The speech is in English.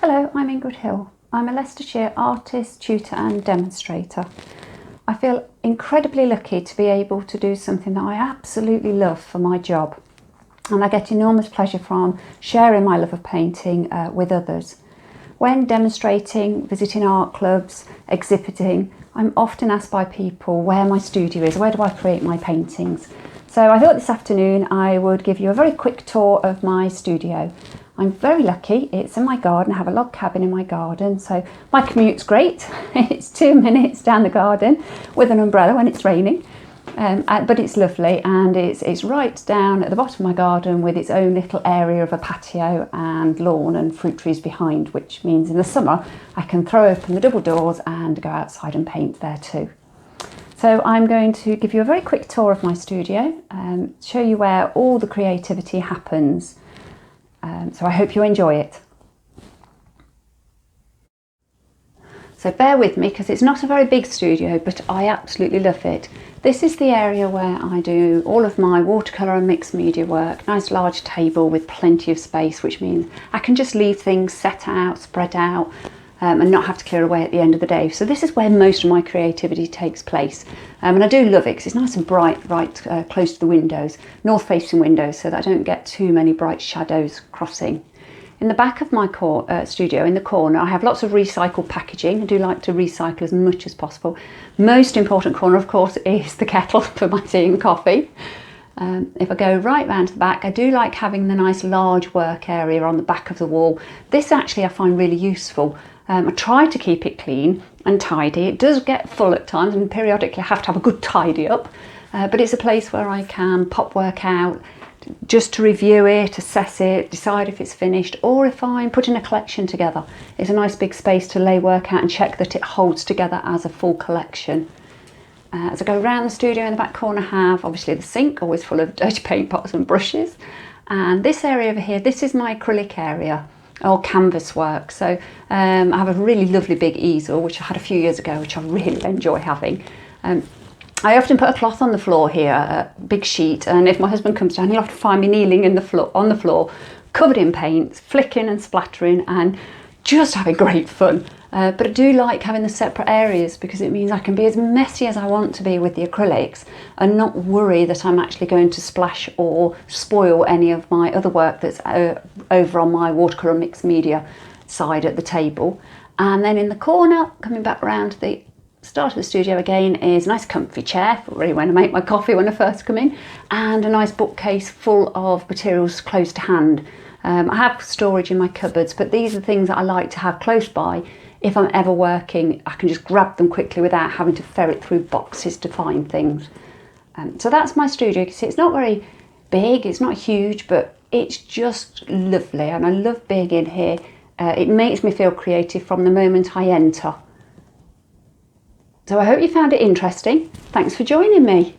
Hello, I'm Ingrid Hill. I'm a Leicestershire artist, tutor and demonstrator. I feel incredibly lucky to be able to do something that I absolutely love for my job, and I get enormous pleasure from sharing my love of painting with others. When demonstrating, visiting art clubs, exhibiting, I'm often asked by people where my studio is, where do I create my paintings. So I thought this afternoon I would give you a very quick tour of my studio. I'm very lucky, it's in my garden. I have a log cabin in my garden, so my commute's great. It's 2 minutes down the garden with an umbrella when it's raining, but it's lovely, and it's right down at the bottom of my garden with its own little area of a patio and lawn and fruit trees behind, which means in the summer I can throw open the double doors and go outside and paint there too. So I'm going to give you a very quick tour of my studio and show you where all the creativity happens. So I hope you enjoy it. So bear with me because it's not a very big studio, but I absolutely love it. This is the area where I do all of my watercolour and mixed media work. Nice large table with plenty of space, which means I can just leave things set out, spread out, and not have to clear away at the end of the day. So this is where most of my creativity takes place. And I do love it because it's nice and bright, right close to the windows, north facing windows, so that I don't get too many bright shadows crossing. In the back of my studio, in the corner, I have lots of recycled packaging. I do like to recycle as much as possible. Most important corner, of course, is the kettle for my tea and coffee. If I go right round to the back, I do like having the nice large work area on the back of the wall. This actually I find really useful. I try to keep it clean and tidy. It does get full at times, and periodically I have to have a good tidy up, but it's a place where I can pop work out just to review it, assess it, decide if it's finished, or if I'm putting a collection together. It's a nice big space to lay work out and check that it holds together as a full collection. As I go around the studio, in the back corner I have obviously the sink, always full of dirty paint pots and brushes, and this area over here, this is my acrylic area or canvas work. So I have a really lovely big easel which I had a few years ago, which I really enjoy having. I often put a cloth on the floor here, a big sheet, and if my husband comes down, he'll often find me kneeling on the floor, covered in paint, flicking and splattering, and just having great fun. But I do like having the separate areas because it means I can be as messy as I want to be with the acrylics and not worry that I'm actually going to splash or spoil any of my other work that's over on my watercolour mixed media side at the table. And then in the corner, coming back around to the start of the studio again, is a nice comfy chair for really when I make my coffee when I first come in, and a nice bookcase full of materials close to hand. I have storage in my cupboards, but these are things that I like to have close by. If I'm ever working, I can just grab them quickly without having to ferret through boxes to find things. So that's my studio. You can see it's not very big, it's not huge, but it's just lovely, and I love being in here. It makes me feel creative from the moment I enter. So I hope you found it interesting. Thanks for joining me.